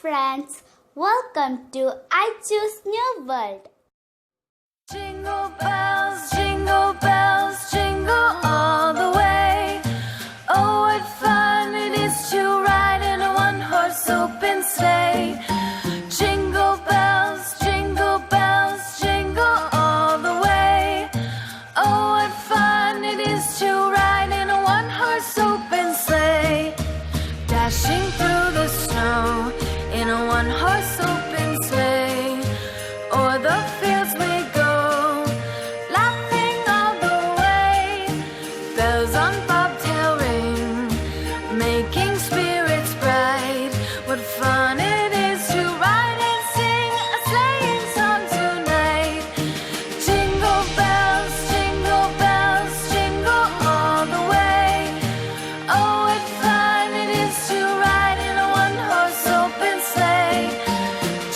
friends, welcome to I Choose New World. Jingle bells, jingle all the way. Oh, what fun it is to ride in a one-horse open sleigh. Jingle bells, jingle all the way. Oh, what fun it is to ride in a one-horse open sleigh. Dashing through the snow in a one-horse open sleigh. O'er the fields we go, laughing all the way. Bells on bobtail ring, making spirits bright. What fun it is to ride and sing a sleighing song tonight. Jingle bells, jingle all the way. Oh, what fun it is to ride in a one-horse open sleigh.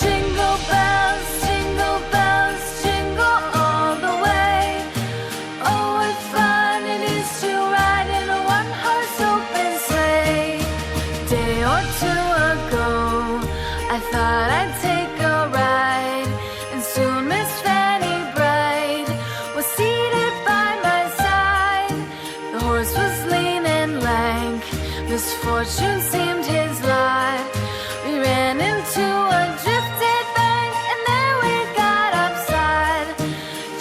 Jingle bells, jingle all the way. Oh, what fun it is to ride in a one-horse open sleigh. Day or two ago, I thought I'd take a ride, and soon Miss Fanny Bright was seated by my side. The horse was lean and lank, misfortune seemed his lot. We ran into a drifted bank, and there we got upside.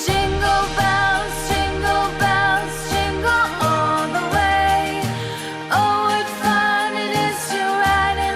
Jingle bells, jingle all the way. Oh, what fun it is to ride in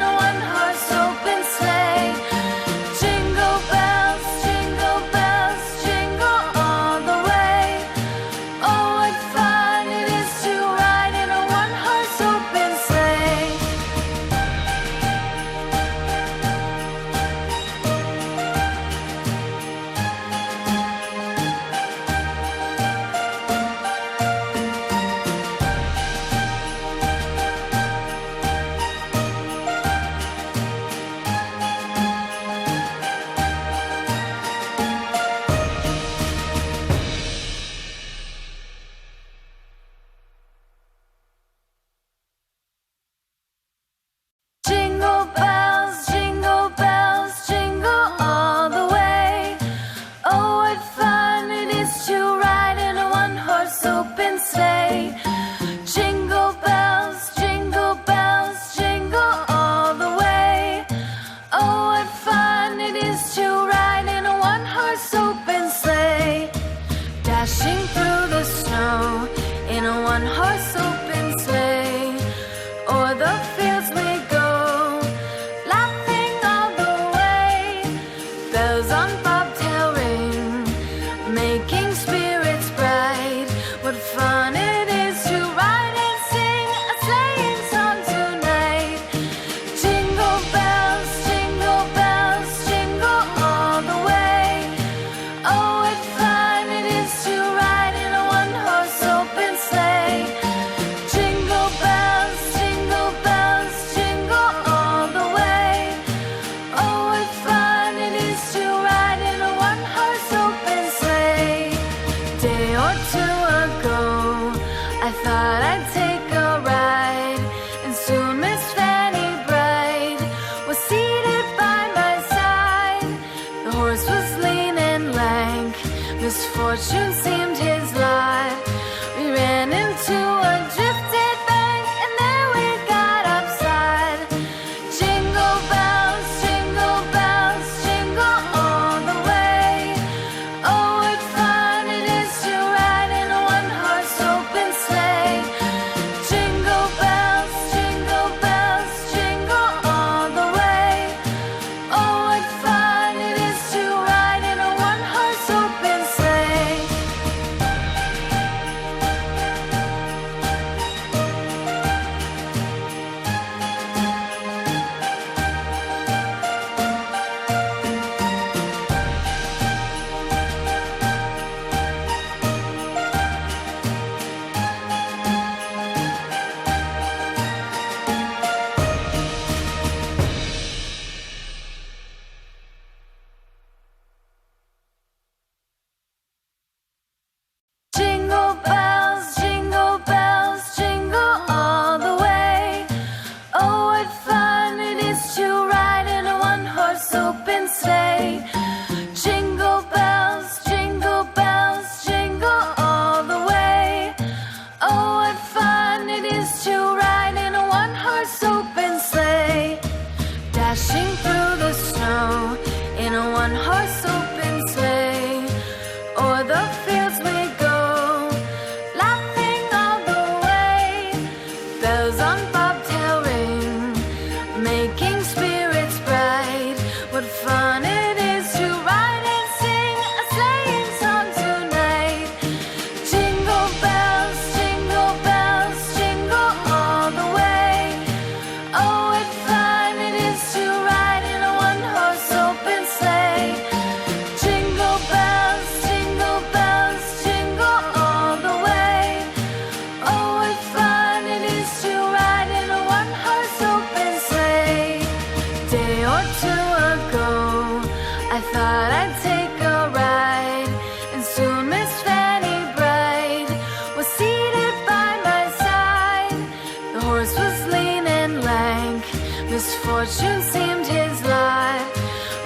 Misfortune seemed his lot.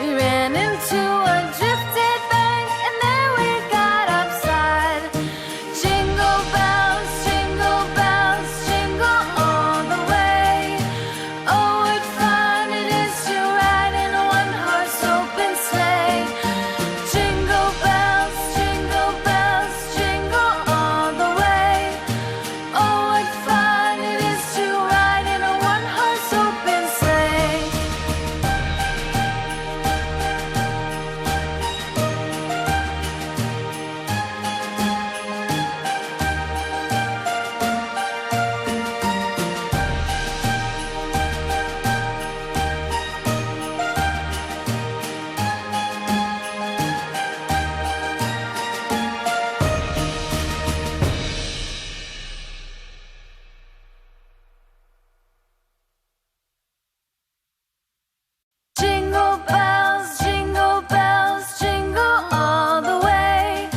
We ran into a drifted bank, and there we got upside. Jingle bells, jingle all the way. Oh, what fun it is to ride in a one-horse open sleigh. Jingle bells, jingle all the way. Oh, what fun it is to ride in a one-horse open sleigh. Jingle bells, jingle all the way.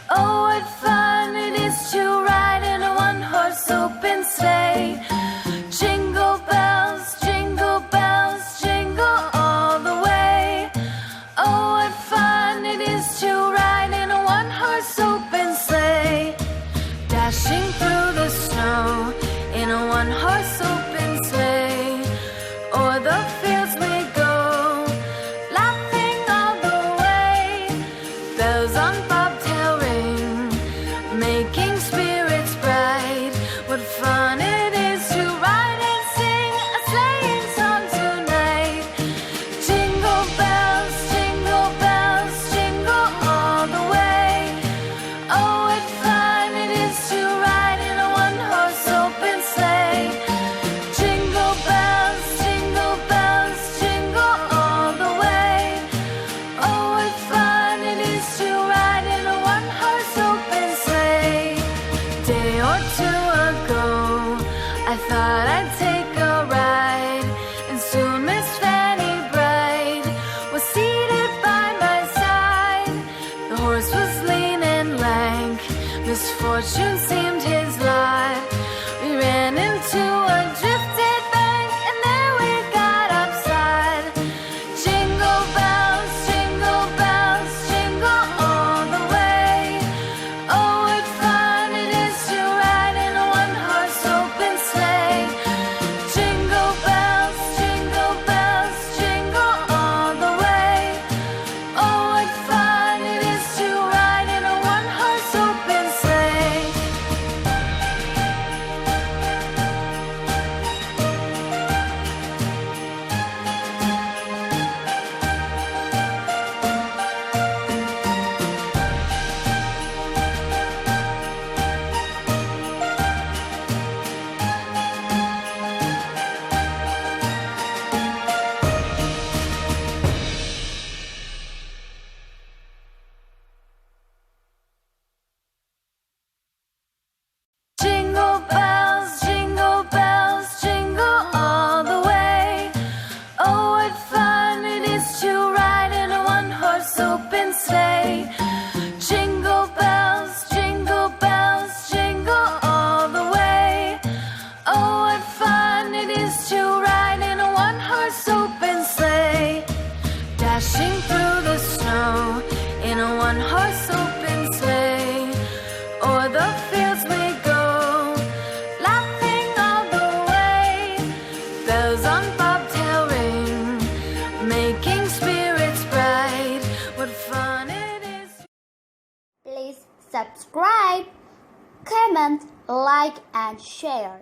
Oh, what fun it is to ride in a one-horse open sleigh. Jingle bells, jingle all the way. Oh, what fun it is to ride in a one-horse open sleigh. Dashing through the snow in a one-horse open sleigh. O'er the fields we go, laughing all the way. Bells on bobtail ring, making spirits bright. What fun it is to ride and sing a sleighing song tonight. Jingle bells, jingle all the way. Oh, what fun it is to ride in a one-horse open sleigh. Jingle bells, jingle all the way. Oh, what fun it is to ride in a one-horse open sleigh. Day or two ago, I thought I'd take a ride, and soon Miss Fanny Bright was seated by my side. The horse was lean and lank, misfortune seemed his lot. We ran into a drifted bank, and there we got upside. Jingle bells, jingle all the way. Oh, what fun it is to ride in a one-horse open sleigh. Jingle bells, jingle all the way. Oh, what fun it is to ride in a one-horse open sleigh. Jingle bells, jingle all the way. Oh, what fun it is to ride in a one-horse open sleigh. Jingle bells, jingle all the way. Oh, what fun it is to ride in a one-horse open sleigh. Dashing through the snow in a one-horse open sleigh. O'er the fields we go, laughing all the way. Bells on bobtail ring, making spirits bright. What fun it is. Please subscribe, comment, like, and share.